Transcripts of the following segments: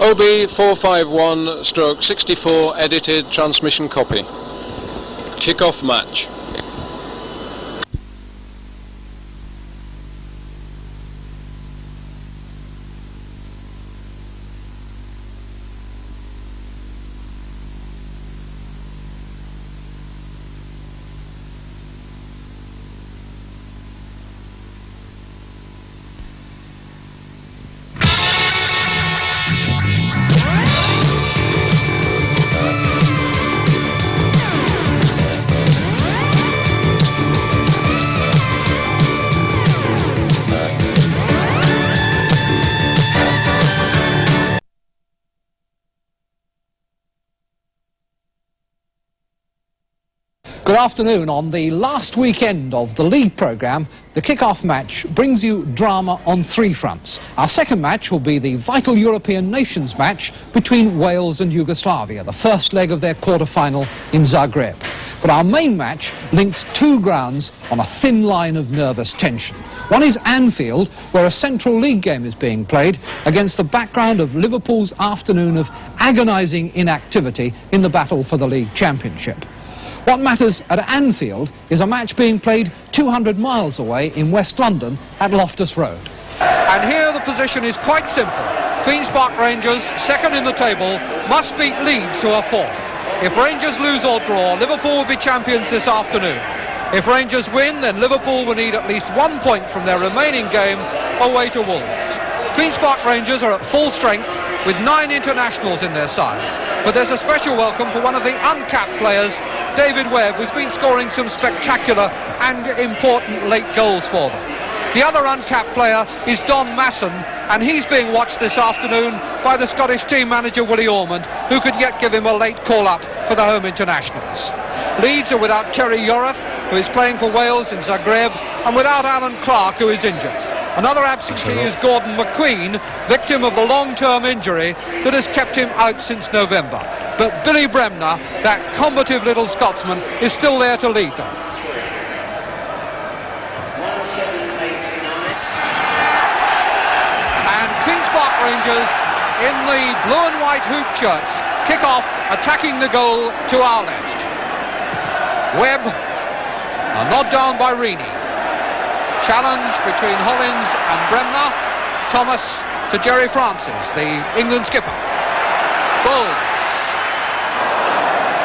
OB 451/64 edited transmission copy. Kick-off match. Good afternoon. On the last weekend of the league programme, the kick-off match brings you drama on three fronts. Our second match will be the vital European nations match between Wales and Yugoslavia, the first leg of their quarter-final in Zagreb. But our main match links two grounds on a thin line of nervous tension. One is Anfield, where a Central League game is being played against the background of Liverpool's afternoon of agonising inactivity in the battle for the league championship. What matters at Anfield is a match being played 200 miles away in West London at Loftus Road. And here the position is quite simple. Queen's Park Rangers, second in the table, must beat Leeds, who are fourth. If Rangers lose or draw, Liverpool will be champions this afternoon. If Rangers win, then Liverpool will need at least 1 point from their remaining game away to Wolves. Queen's Park Rangers are at full strength with 9 internationals in their side. But there's a special welcome for one of the uncapped players, David Webb, who's been scoring some spectacular and important late goals for them. The other uncapped player is Don Masson, and he's being watched this afternoon by the Scottish team manager Willie Ormond, who could yet give him a late call-up for the home internationals. Leeds are without Terry Yorath, who is playing for Wales in Zagreb, and without Alan Clark, who is injured. Another absentee is Gordon McQueen, victim of the long-term injury that has kept him out since November. But Billy Bremner, that combative little Scotsman, is still there to lead them. And Queen's Park Rangers, in the blue and white hoop shirts, kick off, attacking the goal to our left. Webb, a nod down by Reaney. Challenge between Hollins and Bremner. Thomas to Jerry Francis, the England skipper. Bowles.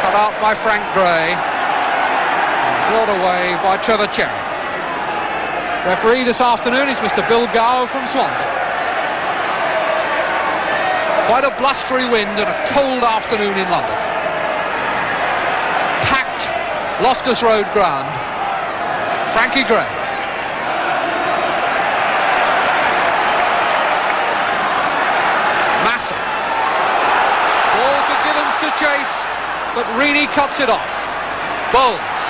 Cut out by Frank Gray. And brought away by Trevor Cherry. Referee this afternoon is Mr. Bill Gow from Swansea. Quite a blustery wind and a cold afternoon in London. Packed Loftus Road ground. Frankie Gray. Massa. Ball for Gibbons to chase, but Reaney cuts it off. Bowles.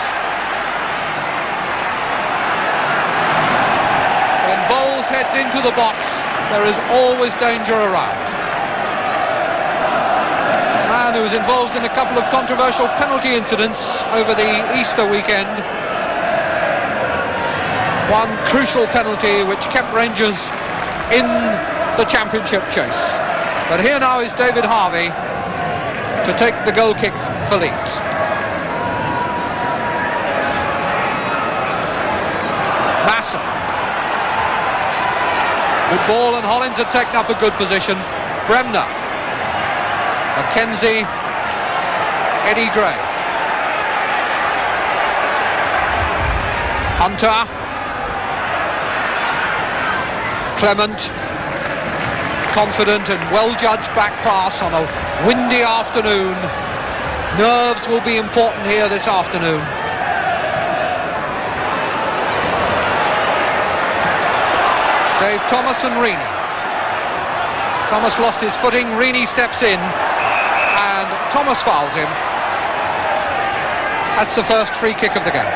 When Bowles heads into the box, there is always danger around. A man who was involved in a couple of controversial penalty incidents over the Easter weekend. One crucial penalty which kept Rangers in the championship chase. But here now is David Harvey to take the goal kick for Leeds. Massa. Good ball, and Hollins had taken up a good position. Bremner. Mackenzie. Eddie Gray. Hunter. Clement. Confident and well-judged back pass on a windy afternoon. Nerves will be important here this afternoon. Dave Thomas and Reaney. Thomas lost his footing, Reaney steps in, and Thomas fouls him. That's the first free kick of the game.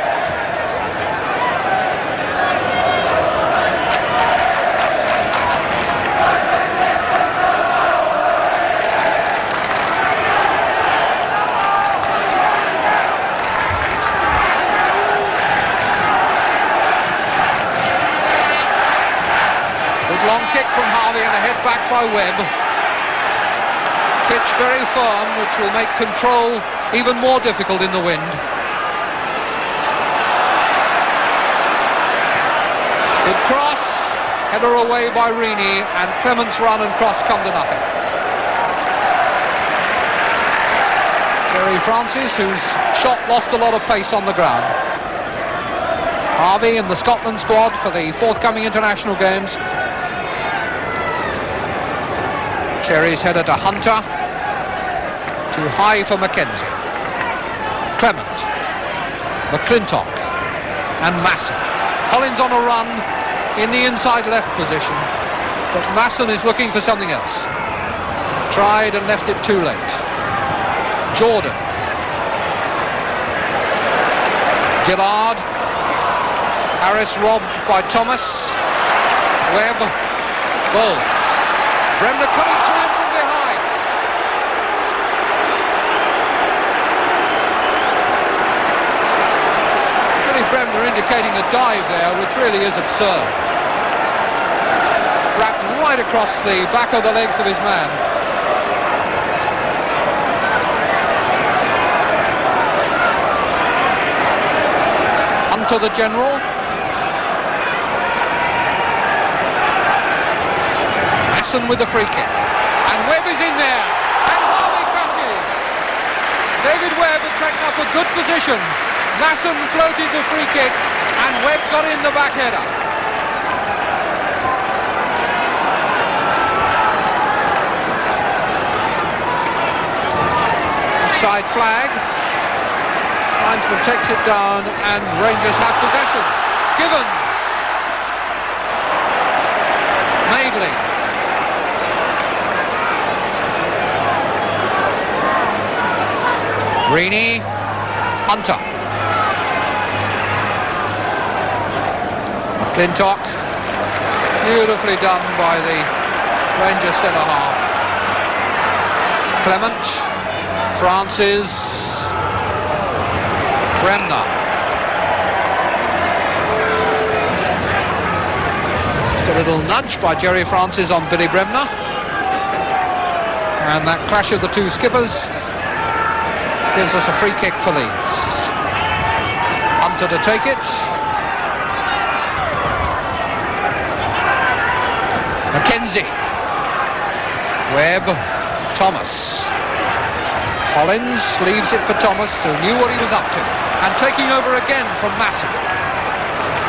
Long kick from Harvey and a head back by Webb. Pitch very firm, which will make control even more difficult in the wind. Good cross, header away by Rini, and Clement's run and cross come to nothing. Gerry Francis, whose shot lost a lot of pace on the ground. Harvey in the Scotland squad for the forthcoming international games. Cherry's header to Hunter. Too high for Mackenzie. Clement. McClintock. And Masson. Collins on a run in the inside left position. But Masson is looking for something else. Tried and left it too late. Jordan. Gerald. Harris robbed by Thomas. Webb. Bowles. Bremner coming to him from behind. Really Bremner indicating a dive there, which really is absurd. Wrapped right across the back of the legs of his man. Hunter the general. Masson with the free kick, and Webb is in there, and Harvey catches. David Webb had taken up a good position. Masson floated the free kick, and Webb got in the back header. Offside flag. Linesman takes it down, and Rangers have possession. Givens. Madeley. Rini, Hunter, McClintock, beautifully done by the Rangers centre-half. Clement, Francis, Bremner. Just a little nudge by Gerry Francis on Billy Bremner. And that clash of the two skippers gives us a free kick for Leeds. Hunter to take it. Mackenzie. Webb. Thomas. Collins leaves it for Thomas, who knew what he was up to. And taking over again from Masson.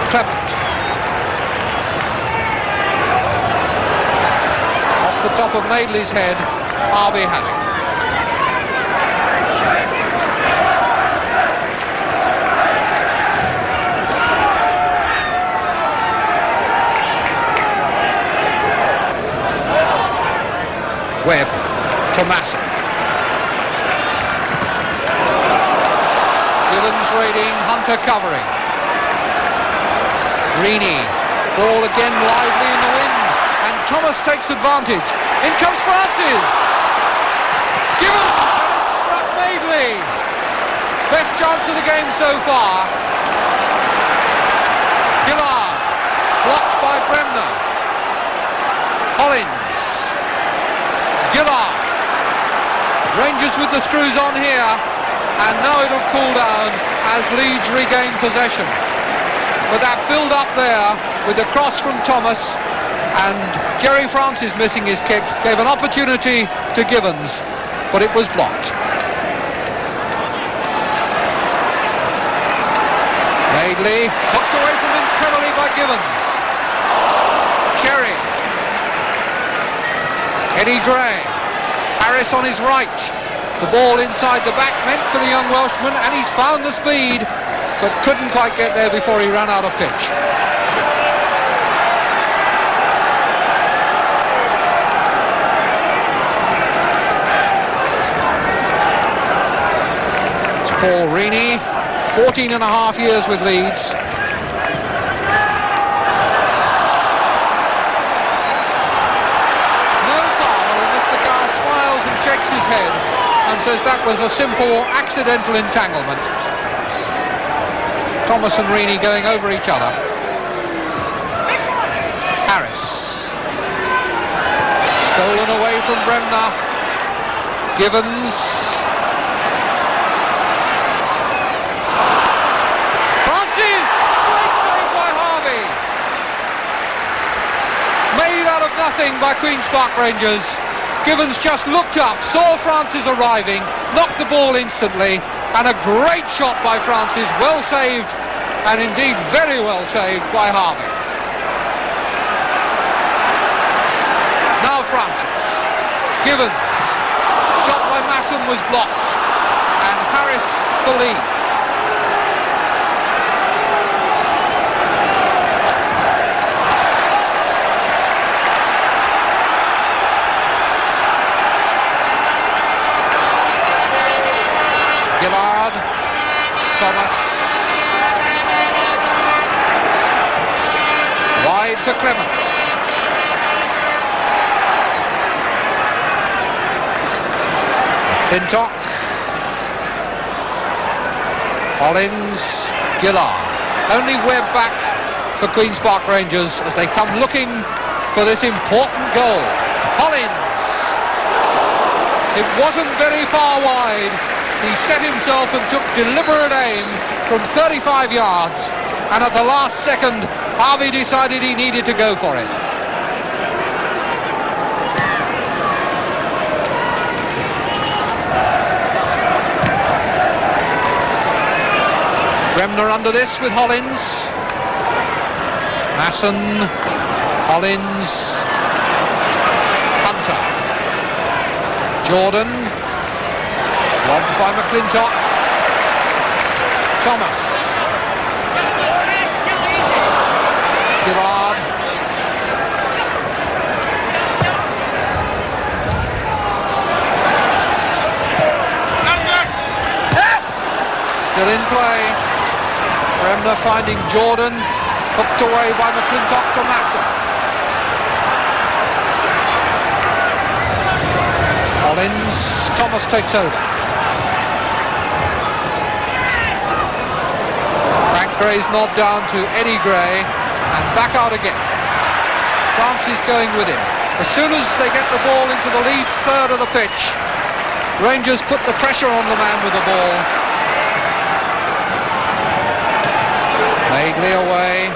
Clement. Off the top of Madeley's head, Harvey has it. Webb to Masson. Givens raiding, Hunter covering. Rini, ball again lively in the wind, and Thomas takes advantage. In comes Francis. Givens, and it's struck Madeley. Best chance of the game so far. Gerald, blocked by Bremner. Collins. Gerald. Rangers with the screws on here, and now it'll cool down as Leeds regain possession. But that build-up there with the cross from Thomas and Gerry Francis missing his kick gave an opportunity to Givens, but it was blocked. Madeley knocked away from him cleverly by Givens. Cherry. Eddie Gray. Harris on his right. The ball inside the back meant for the young Welshman, and he's found the speed, but couldn't quite get there before he ran out of pitch. It's Paul Rini, 14 and a half years with Leeds. Shakes his head and says that was a simple accidental entanglement. Thomas and Rini going over each other. Harris. Stolen away from Bremner. Givens. Francis! Great save by Harvey. Made out of nothing by Queen's Park Rangers. Givens just looked up, saw Francis arriving, knocked the ball instantly, and a great shot by Francis, well saved, and indeed very well saved by Harvey. Now Francis. Givens. Shot by Masson was blocked, and Harris for Leeds. Gerald, Thomas, wide for Clement. Clintock, Hollins, Gillard. Only Webb back for Queen's Park Rangers as they come looking for this important goal. Hollins. It wasn't very far wide. He set himself and took deliberate aim from 35 yards, and at the last second Harvey decided he needed to go for it. Bremner under this with Hollins. Masson, Hollins, Hunter, Jordan, robbed by McClintock, Thomas, Gerard, still in play. Bremner finding Jordan, hooked away by McClintock to Masson. Hollins, Thomas takes over. Frank Gray's nod down to Eddie Gray, and back out again. Francis going with him. As soon as they get the ball into the Leeds third of the pitch, Rangers put the pressure on the man with the ball. Madeley away,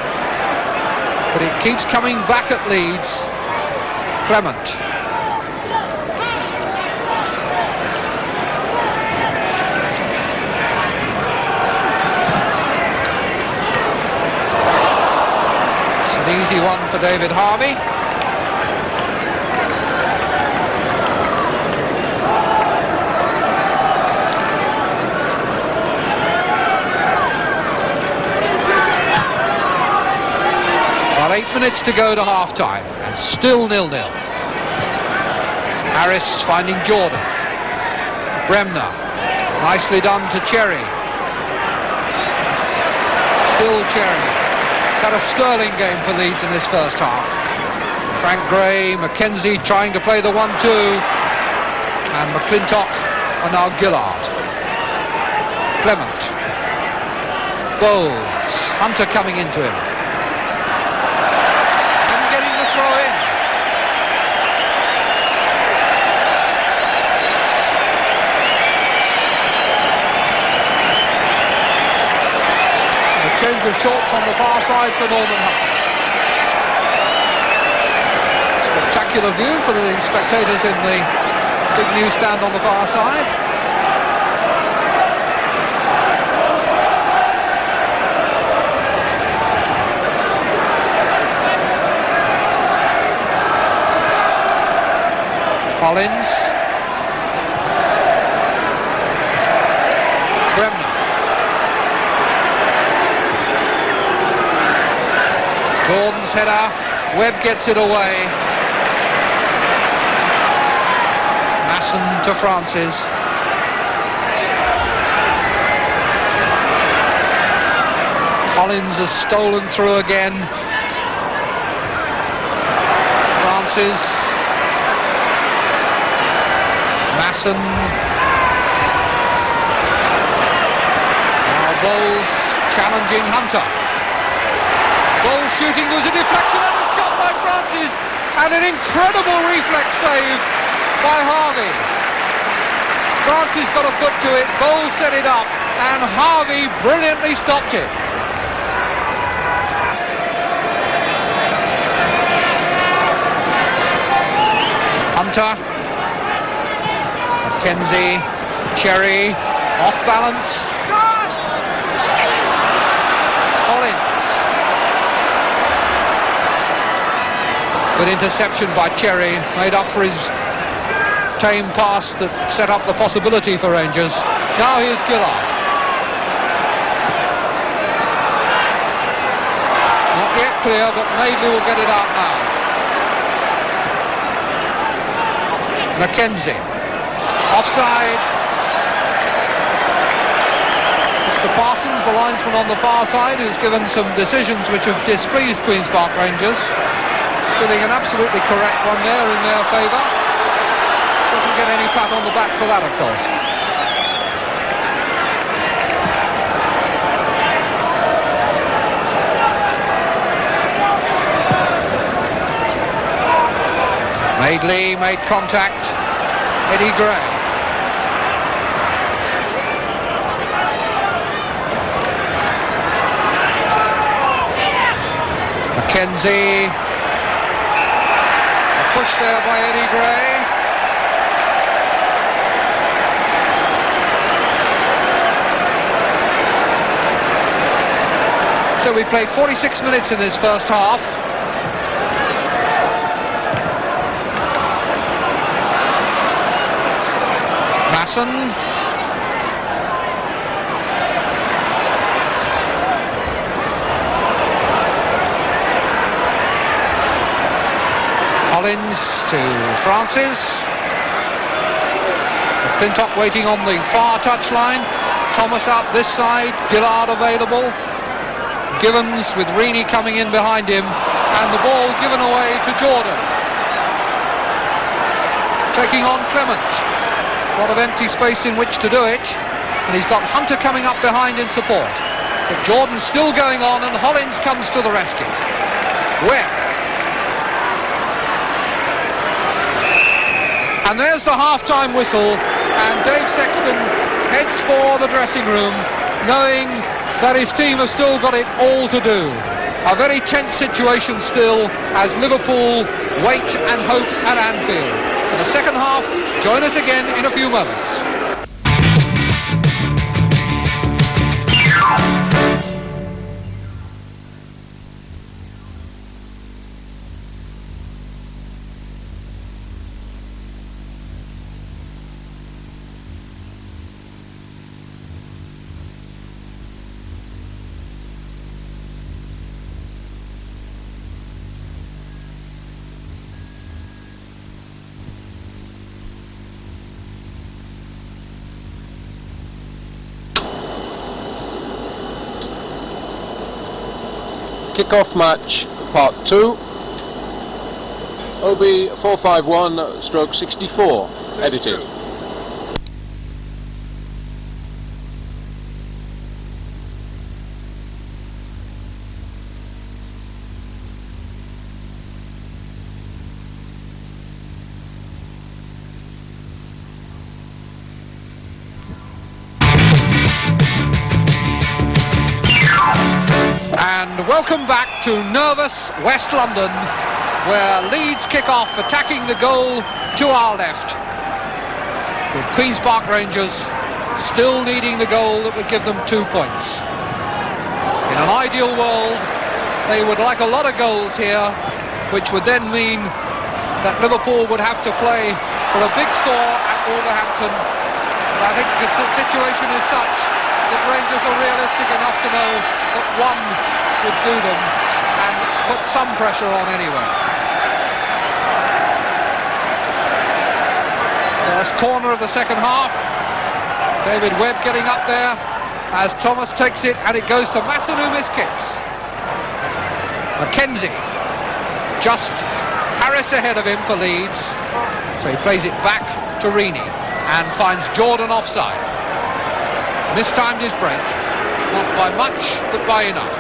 but it keeps coming back at Leeds. Clement. It's an easy one for David Harvey. About 8 minutes to go to half-time, and still 0-0. Harris finding Jordan. Bremner, nicely done to Cherry. Still Cherry. He's had a sterling game for Leeds in this first half. Frank Gray, McKenzie trying to play the 1-2, and McClintock and now Gillard. Clement. Bowles. Hunter coming into him. Throw in. A change of shorts on the far side for Norman Hunter. Spectacular view for the spectators in the big newsstand on the far side. Hollins, Bremner, Jordan's header, Webb gets it away, Masson to Francis, Hollins has stolen through again, Francis, Masson. Now Bowles challenging Hunter. Bowles shooting, there was a deflection and a shot by Francis, and an incredible reflex save by Harvey. Francis got a foot to it, Bowles set it up, and Harvey brilliantly stopped it. Hunter, Mackenzie, Cherry, off balance. Collins. Good interception by Cherry, made up for his tame pass that set up the possibility for Rangers. Now here's Gerald. Not yet clear, but Madeley will get it out now. Mackenzie. Offside. Mr. Parsons, the linesman on the far side, who's given some decisions which have displeased Queen's Park Rangers, giving an absolutely correct one there in their favour. Doesn't get any pat on the back for that, of course. Madeley made contact. Eddie Gray. Mackenzie. A push there by Eddie Gray. So we played 46 minutes in this first half. Masson. Collins to Francis. Pintock waiting on the far touchline. Thomas out this side. Gerald available. Givens with Reaney coming in behind him, and the ball given away to Jordan. Taking on Clement. A lot of empty space in which to do it, and he's got Hunter coming up behind in support. But Jordan's still going on, and Hollins comes to the rescue. Webb. And there's the half-time whistle, and Dave Sexton heads for the dressing room, knowing that his team have still got it all to do. A very tense situation still as Liverpool wait and hope at Anfield. For the second half, join us again in a few moments. Kick-off match, part 2. OB 451/64, edited. And welcome back to nervous West London, where Leeds kick off attacking the goal to our left, with Queen's Park Rangers still needing the goal that would give them 2 points. In an ideal world, they would like a lot of goals here, which would then mean that Liverpool would have to play for a big score at Wolverhampton. But I think the situation is such that Rangers are realistic enough to know that one would do them and put some pressure on anyway. First corner of the second half. David Webb getting up there as Thomas takes it, and it goes to Masson, who miskicks. Mackenzie just Harris ahead of him for Leeds, so he plays it back to Reaney and finds Jordan offside. Mistimed his break, not by much, but by enough.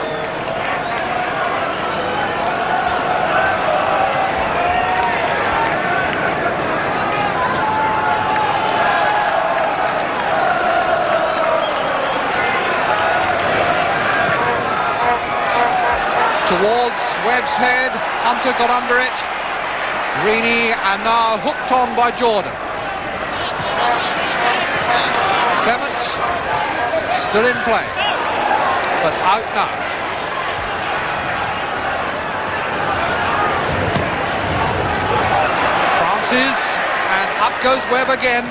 Webb's head. Hunter got under it. Reaney, and now hooked on by Jordan. Clement still in play, but out now. Francis, and up goes Webb again.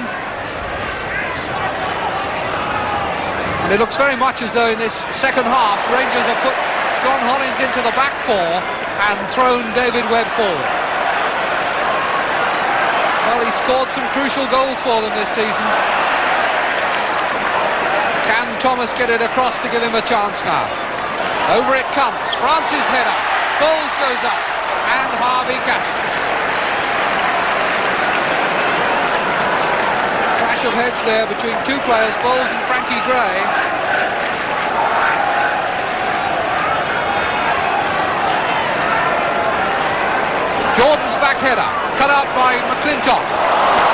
And it looks very much as though in this second half Rangers have put John Hollins into the back four and thrown David Webb forward. Well, he scored some crucial goals for them this season. Can Thomas get it across to give him a chance now? Over it comes. Francis' header. Bowles goes up. And Harvey catches. Clash of heads there between two players, Bowles and Frankie Gray. Jordan's back header, cut out by McClintock.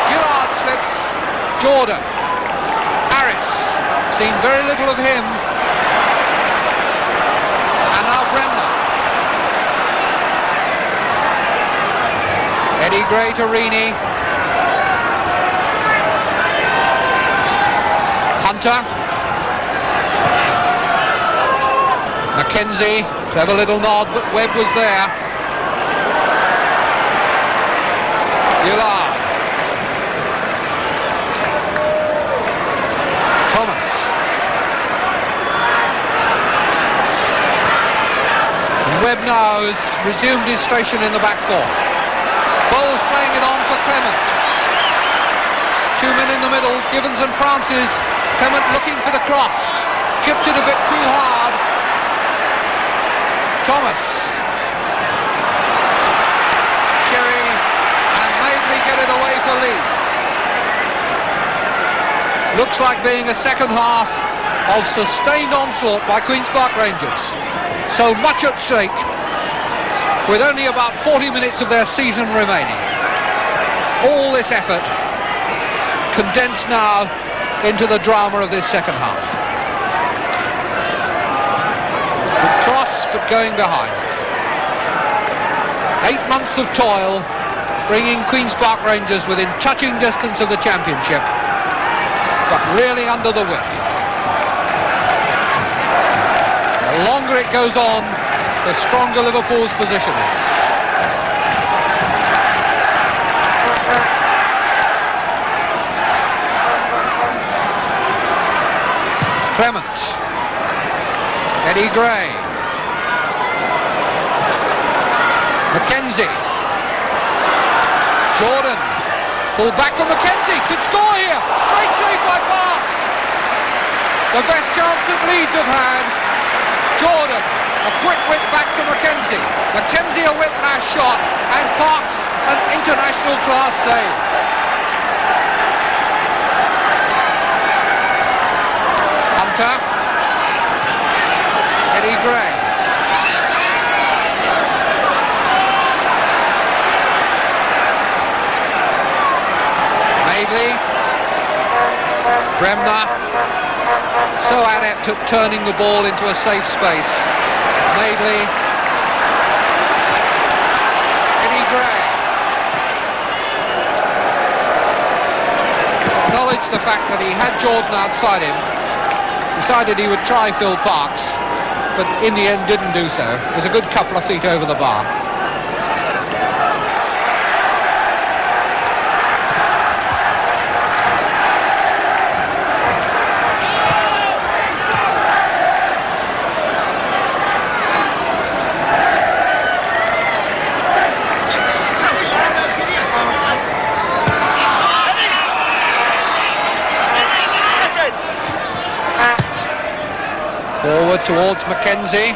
Gerald slips. Jordan. Harris. Seen very little of him. And now Bremner. Eddie Gray to Reaney. Hunter. Mackenzie to have a little nod, but Webb was there. Gerald. Thomas. And Webb now has resumed his station in the back four. Bowles playing it on for Clement. Two men in the middle, Givens and Francis. Clement looking for the cross. Chipped it a bit too hard. Thomas. Sherry and Madeley get it away for Leeds. Looks like being a second half of sustained onslaught by Queen's Park Rangers. So much at stake, with only about 40 minutes of their season remaining. All this effort condensed now into the drama of this second half. Good cross, but going behind. 8 months of toil, bringing Queen's Park Rangers within touching distance of the championship, but really under the whip. The longer it goes on, the stronger Liverpool's position is. Clement. Eddie Gray. Mackenzie. Jordan. Pulled back from Mackenzie. Could score here. Great save by Parks. The best chance that Leeds have had. Jordan. A quick whip back to Mackenzie. Mackenzie a whiplash shot. And Parks an international class save. Hunter. Eddie Gray. Madeley. Bremner. So adept at turning the ball into a safe space. Madeley. Eddie Gray. Acknowledged the fact that he had Jordan outside him. Decided he would try Phil Parks, but in the end didn't do so. It was a good couple of feet over the bar. Forward towards Mackenzie.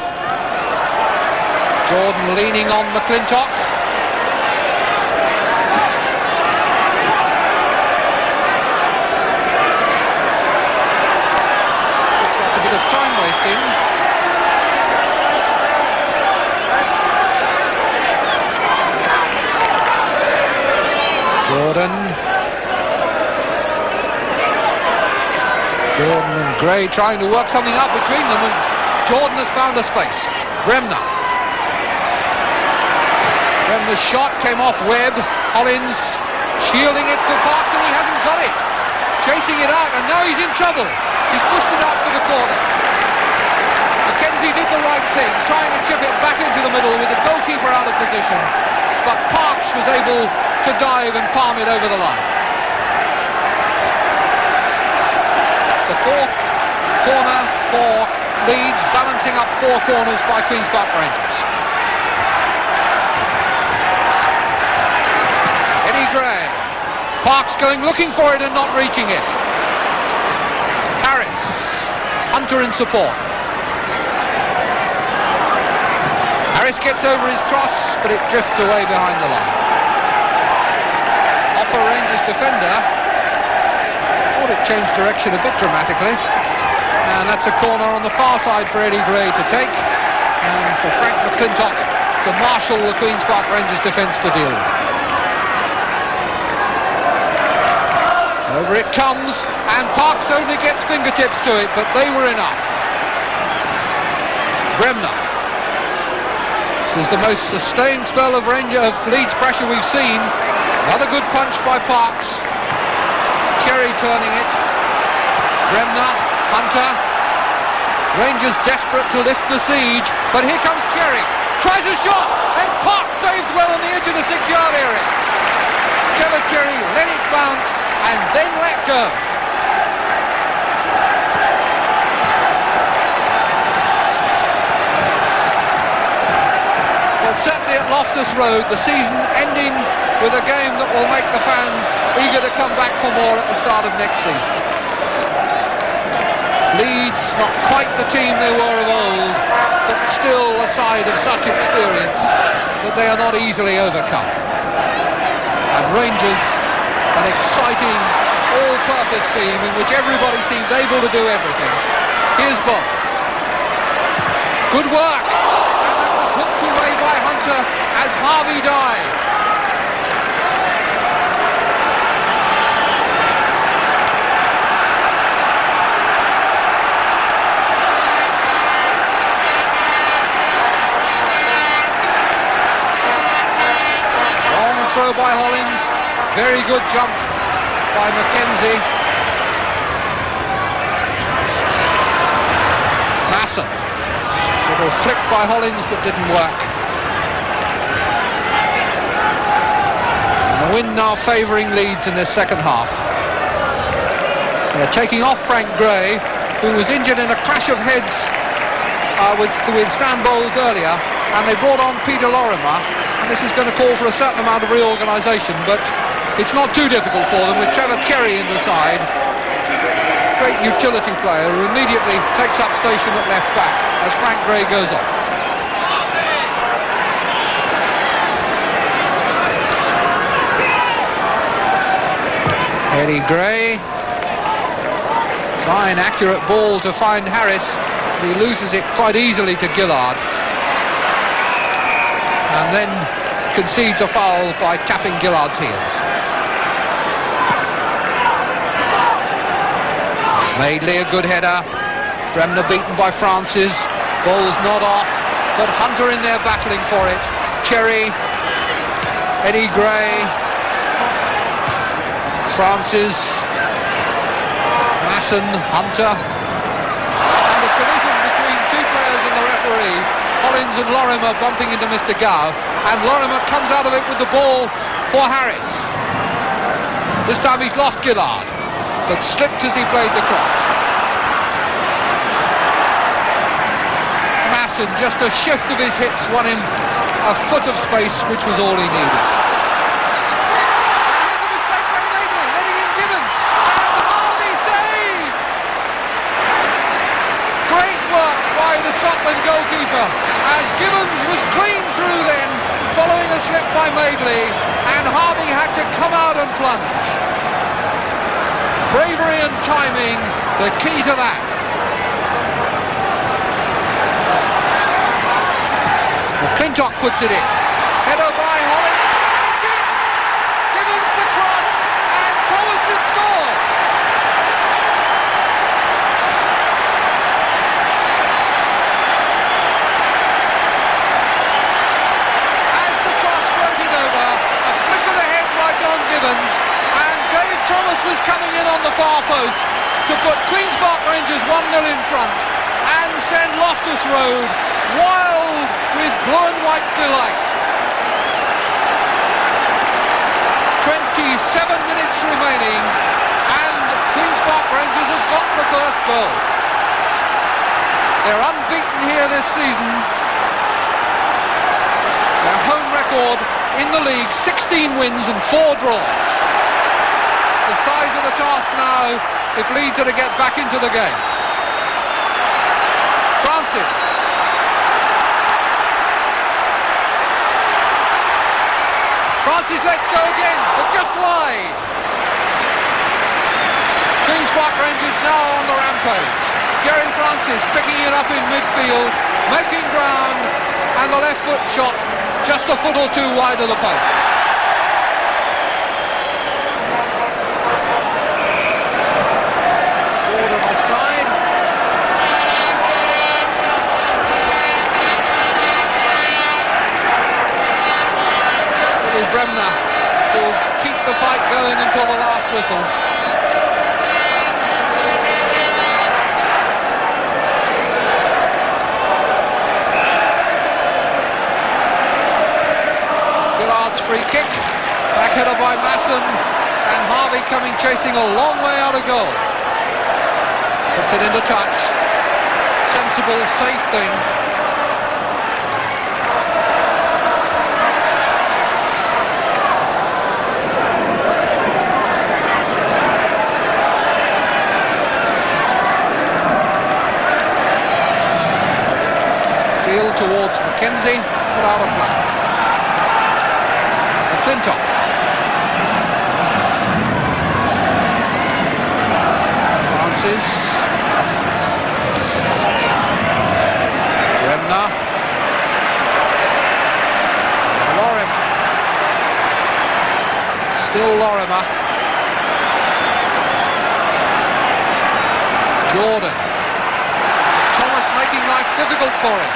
Jordan leaning on McClintock. Got a bit of time wasting. Jordan and Gray trying to work something out between them, and Jordan has found a space. Bremner. Bremner's shot came off Webb. Hollins shielding it for Parks, and he hasn't got it. Chasing it out, and now he's in trouble. He's pushed it out for the corner. Mackenzie did the right thing, trying to chip it back into the middle with the goalkeeper out of position. But Parks was able to dive and palm it over the line. It's the fourth corner for Leeds, balancing up four corners by Queen's Park Rangers. Eddie Gray. Parks going looking for it and not reaching it. Harris. Hunter in support. Harris gets over his cross, but it drifts away behind the line. Off a Rangers defender. Thought it changed direction a bit dramatically. And that's a corner on the far side for Eddie Gray to take. And for Frank McClintock to marshal the Queen's Park Rangers defence to deal with. Over it comes, and Parks only gets fingertips to it, but they were enough. Bremner. This is the most sustained spell of Leeds pressure we've seen. Another good punch by Parks. Cherry turning it. Bremner, Hunter. Rangers desperate to lift the siege, but here comes Cherry. Tries a shot, and Parks saves well on the edge of the 6-yard area. Trevor Cherry let it bounce and then let go. Well, certainly at Loftus Road, the season ending with a game that will make the fans eager to come back for more at the start of next season. Leeds, not quite the team they were of old, but still a side of such experience that they are not easily overcome. And Rangers, an exciting all-purpose team in which everybody seems able to do everything. Here's Bowles. Good work, and that was hooked away by Hunter as Harvey dived. Throw by Hollins, very good jump by Mackenzie. Masson, little flick by Hollins that didn't work. And the wind now favouring Leeds in this second half. They're taking off Frank Gray, who was injured in a clash of heads with Stan Bowles earlier, and they brought on Peter Lorimer. This is going to call for a certain amount of reorganisation, but it's not too difficult for them with Trevor Cherry in the side. Great utility player who immediately takes up station at left back as Frank Gray goes off. Eddie Gray. Fine, accurate ball to find Harris, but he loses it quite easily to Gillard. And then concedes a foul by tapping Gillard's heels. Madeley, a good header. Bremner beaten by Francis. Bowles not off, but Hunter in there battling for it. Cherry, Eddie Gray, Francis, Masson, Hunter. And the collision between two players and the referee. Hollins and Lorimer bumping into Mr. Gow, and Lorimer comes out of it with the ball for Harris. This time he's lost Gillard, but slipped as he played the cross. Masson, just a shift of his hips, won him a foot of space, which was all he needed. Here's a mistake by Madeley, letting in Gibbons, and Harvey saves! Great work by the Scotland goalkeeper, as Gibbons was clean through then, following a slip by Madeley, and Harvey had to come out and plunge. Bravery and timing, the key to that. McClintock puts it in. Header by Hollins, and it's in! Gibbons the cross, and Thomas has scored! As the cross was coming in on the far post to put Queen's Park Rangers 1-0 in front and send Loftus Road wild with blue and white delight. 27 minutes remaining and Queen's Park Rangers have got the first goal. They're unbeaten here this season. Their home record in the league, 16 wins and 4 draws. It's the size of the task now if Leeds are to get back into the game. Francis. Francis lets go again, but just wide. Queen's Park Rangers now on the rampage. Gerald Francis picking it up in midfield, making ground, and the left foot shot just a foot or two wide of the post. Jordan offside. Little Bremner will keep the fight going until the last whistle. Gerald's free kick, back header by Masson, and Harvey coming chasing a long way out of goal. Puts it into touch. Sensible, safe thing. Field towards Mackenzie, put out of play. McClintock. Francis. Bremner. Lorimer. Still Lorimer. Jordan. Thomas making life difficult for him.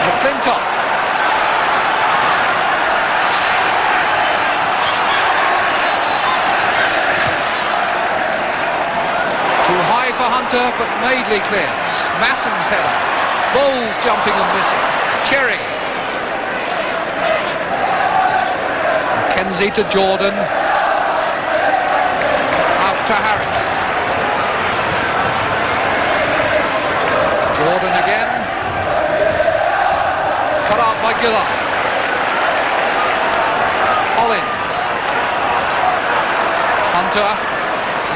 McClintock. Too high for Hunter, but Madeley clears. Masson's header. Bowles jumping and missing. Cherry. Mackenzie to Jordan. Out to Harris. Jordan again. Cut out by Gillard. Hollins. Hunter.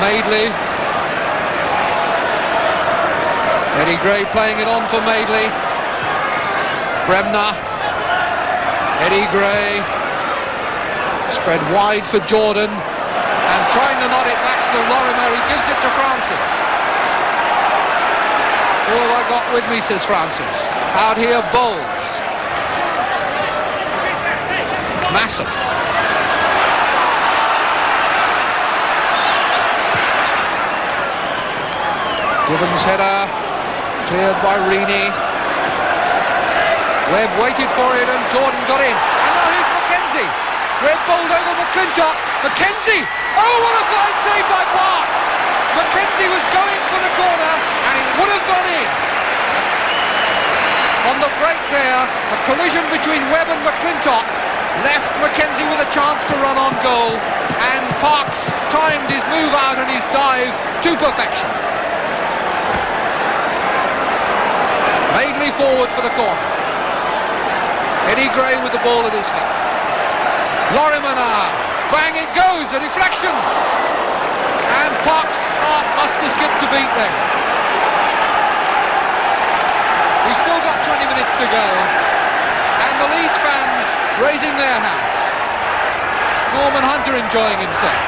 Madeley. Eddie Gray playing it on for Madeley. Bremner. Eddie Gray. Spread wide for Jordan. And trying to nod it back for Lorimer. He gives it to Francis. Who have I got with me, says Francis. Out here, Bowles. Masson. Gibbons' header. Cleared by Reaney. Webb waited for it and Jordan got in. And now here's Mackenzie. Webb bowled over McClintock. Mackenzie! Oh, what a fine save by Parks! Mackenzie was going for the corner and it would have gone in. On the break there, a collision between Webb and McClintock left Mackenzie with a chance to run on goal, and Parks timed his move out and his dive to perfection. Madeley forward for the corner. Eddie Gray with the ball at his feet. Lorimer now. Bang it goes, a deflection. And Parks' heart must have skipped a beat there. We've still got 20 minutes to go. And the Leeds fans raising their hands. Norman Hunter enjoying himself.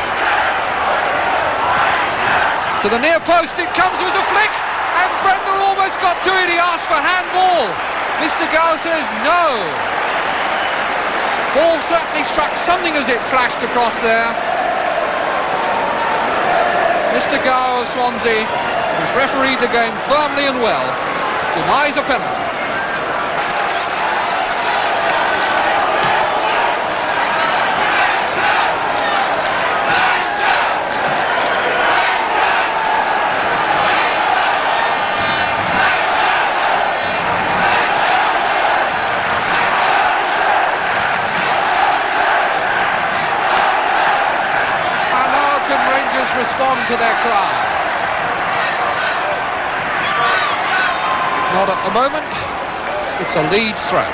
To the near post it comes, was a flick. And Bremner almost got to it, he asked for handball. Mr. Gow says no. Ball certainly struck something as it flashed across there. Mr. Gow of Swansea, who's refereed the game firmly and well, denies a penalty. to their crowd. Not at the moment. It's a Leeds throw.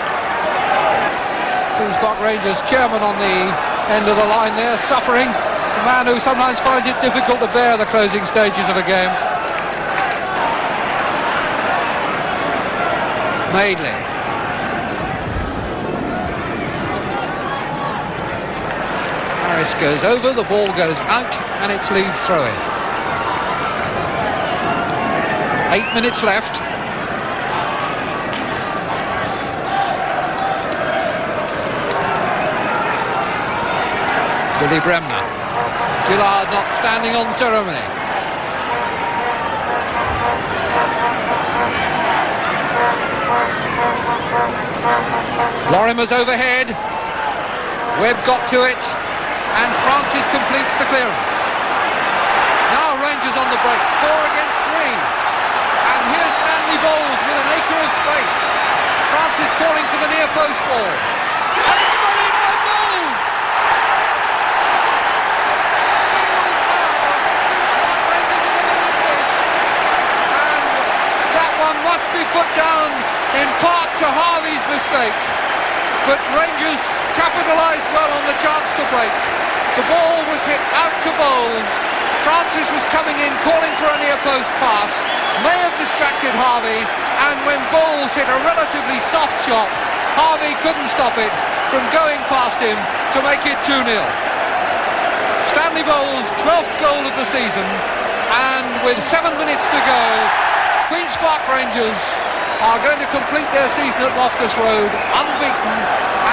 Queen's Park Rangers chairman on the end of the line there, suffering. A man who sometimes finds it difficult to bear the closing stages of a game. Maidley. Harris goes over, the ball goes out, and it's Leeds throw-in. 8 minutes left. Billy Bremner. Gerald not standing on ceremony. Lorimer's overhead. Webb got to it, and Francis completes the clearance. Now Rangers on the break, 4 against 3. And here's Stanley Bowles with an acre of space. Francis calling for the near post ball. And it's got in by Bowles! Seals down. Queen's Park Rangers are going to win this. And that one must be put down in part to Harvey's mistake. But Rangers capitalised well on the chance to break. The ball was hit out to Bowles. Francis was coming in, calling for a near post pass. May have distracted Harvey, and when Bowles hit a relatively soft shot, Harvey couldn't stop it from going past him to make it 2-0. Stanley Bowles' 12th goal of the season, and with 7 minutes to go, Queen's Park Rangers are going to complete their season at Loftus Road unbeaten,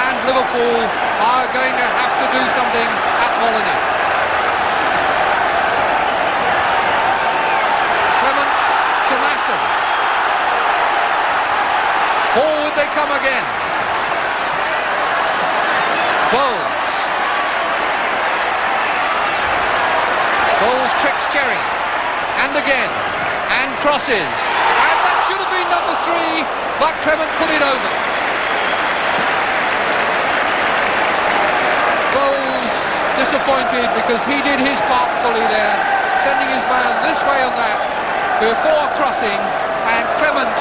and Liverpool are going to have to do something at Molineux. Clement to Masson. Forward they come again. Bowles. Bowles tricks Cherry. And again. And crosses. And that should have been number 3, but Clement put it over. Bowles disappointed because he did his part fully there, sending his man this way and that before crossing, and Clement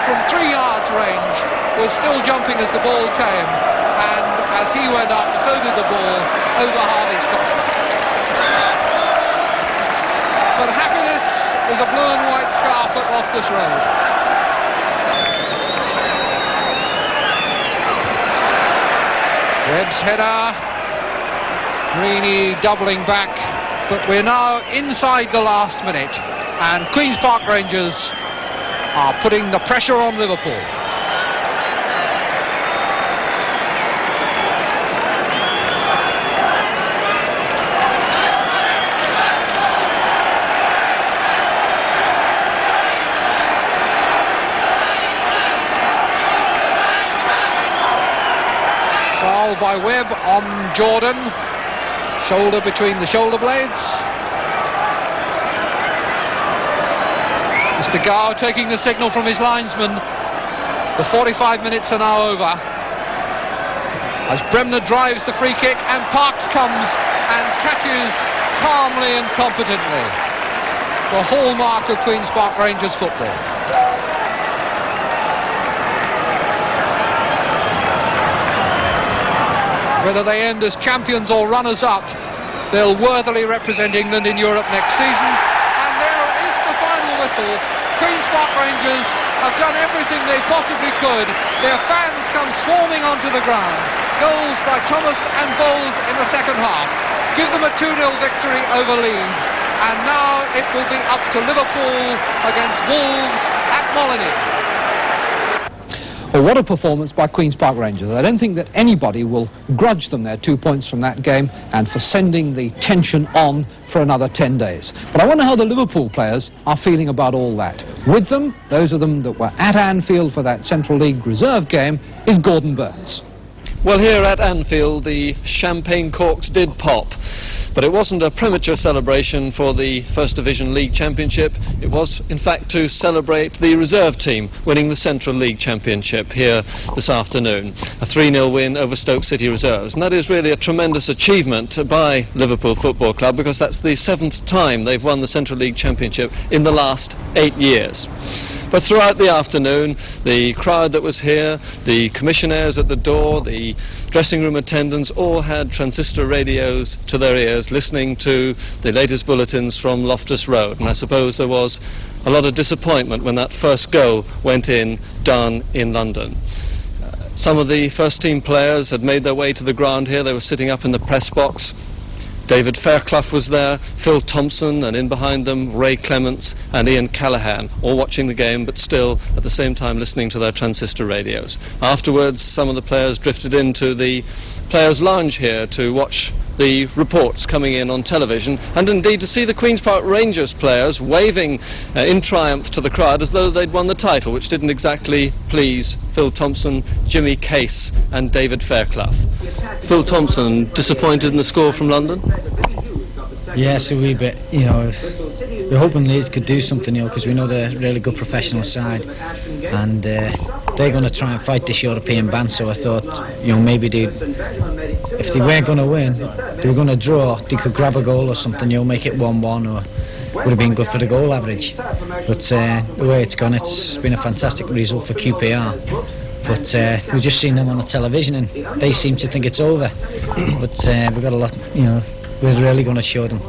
from 3 yards range was still jumping as the ball came, and as he went up, so did the ball over Harvey's crossbar. But happiness is a blue and white scarf at Loftus Road. Webb's header, Greeny doubling back, but we're now inside the last minute, and Queen's Park Rangers are putting the pressure on Liverpool. Foul by Webb on Jordan. Shoulder between the shoulder blades. Mr. Gow taking the signal from his linesman. The 45 minutes are now over. As Bremner drives the free kick, and Parks comes and catches calmly and competently. The hallmark of Queen's Park Rangers football. Whether they end as champions or runners-up, they'll worthily represent England in Europe next season. And there is the final whistle. Queen's Park Rangers have done everything they possibly could. Their fans come swarming onto the ground. Goals by Thomas and Bowles in the second half give them a 2-0 victory over Leeds. And now it will be up to Liverpool against Wolves at Molineux. Well, what a performance by Queen's Park Rangers. I don't think that anybody will grudge them their 2 points from that game and for sending the tension on for another 10 days. But I wonder how the Liverpool players are feeling about all that. With them, those of them that were at Anfield for that Central League reserve game, is Gordon Burns. Well, here at Anfield, the champagne corks did pop. But it wasn't a premature celebration for the First Division League Championship. It was, in fact, to celebrate the reserve team winning the Central League Championship here this afternoon. A 3-0 win over Stoke City Reserves. And that is really a tremendous achievement by Liverpool Football Club, because that's the 7th time they've won the Central League Championship in the last 8 years. But throughout the afternoon, the crowd that was here, the commissionaires at the door, the dressing room attendants all had transistor radios to their ears, listening to the latest bulletins from Loftus Road. And I suppose there was a lot of disappointment when that first goal went in, done in London. Some of the first team players had made their way to the ground here. They were sitting up in the press box. David Fairclough was there, Phil Thompson, and in behind them Ray Clements and Ian Callaghan, all watching the game but still at the same time listening to their transistor radios. Afterwards, some of the players drifted into the players' lounge here to watch the reports coming in on television, and indeed to see the Queen's Park Rangers players waving in triumph to the crowd as though they'd won the title, which didn't exactly please Phil Thompson, Jimmy Case and David Fairclough. Phil Thompson, disappointed in the score from London? Yes, a wee bit. You know, we're hoping Leeds could do something, you know, because we know they're a really good professional side, and they're going to try and fight this European ban. So I thought, you know, maybe if they weren't going to win, they were going to draw, they could grab a goal or something, you know, make it 1-1, or would have been good for the goal average. But the way it's gone, it's been a fantastic result for QPR. But we've just seen them on the television and they seem to think it's over. But we've got a lot, you know, we're really going to show them.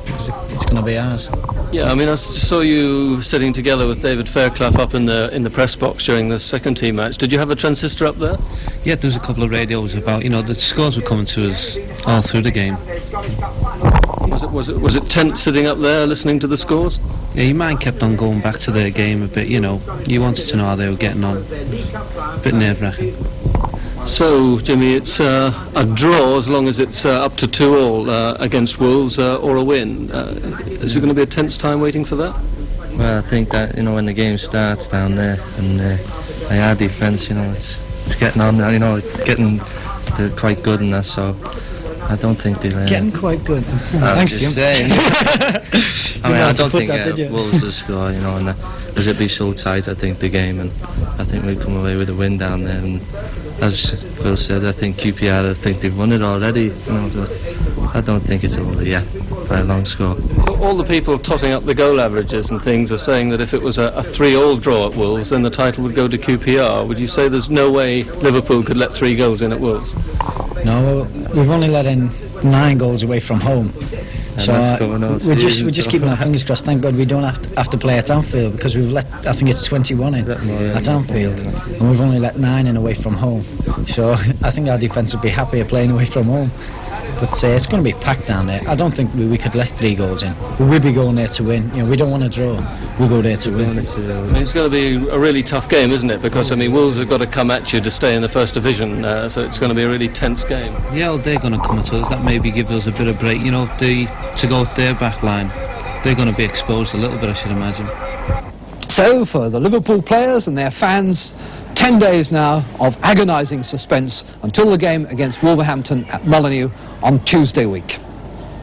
It's going to be ours. Yeah, I mean, I saw you sitting together with David Fairclough up in the press box during the second team match. Did you have a transistor up there? Yeah, there was a couple of radios about, you know, the scores were coming to us all through the game. Was it tense sitting up there listening to the scores? Yeah, your mind kept on going back to their game a bit, you know. You wanted to know how they were getting on. A bit nerve-wracking. So, Jimmy, it's a draw as long as it's up to 2-2 against Wolves, or a win. Is it going to be a tense time waiting for that? Well, I think that, you know, when the game starts down there and our defence, you know, it's getting on, you know, they're quite good in that, so I don't think they'll... Getting quite good. I'm Thanks, just Jim. saying. I mean, I don't think that, Wolves will score, you know, and as it be so tight, I think, the game, and I think we'll come away with a win down there. And as Phil said, I think QPR, I think they've won it already, you know, I don't think it's over yet by a long score. So all the people totting up the goal averages and things are saying that if it was a 3-3 draw at Wolves, then the title would go to QPR. Would you say there's no way Liverpool could let 3 goals in at Wolves? No, we've only let in 9 goals away from home. So we're just keeping our fingers crossed. Thank God we don't have to play at Anfield, because we've let, I think it's 21 in at Anfield, and we've only let 9 in away from home. So I think our defence would be happier playing away from home. But it's going to be packed down there. I don't think we could let 3 goals in. We will be going there to win. You know, we don't want to draw. We'll go there to win. I mean, it's going to be a really tough game, isn't it? Because, I mean, Wolves have got to come at you to stay in the First Division, so it's going to be a really tense game. Yeah, well, they're going to come at us. That maybe give us a bit of break. You know, to go with their back line, they're going to be exposed a little bit, I should imagine. So, for the Liverpool players and their fans, 10 days now of agonising suspense until the game against Wolverhampton at Molineux on Tuesday week.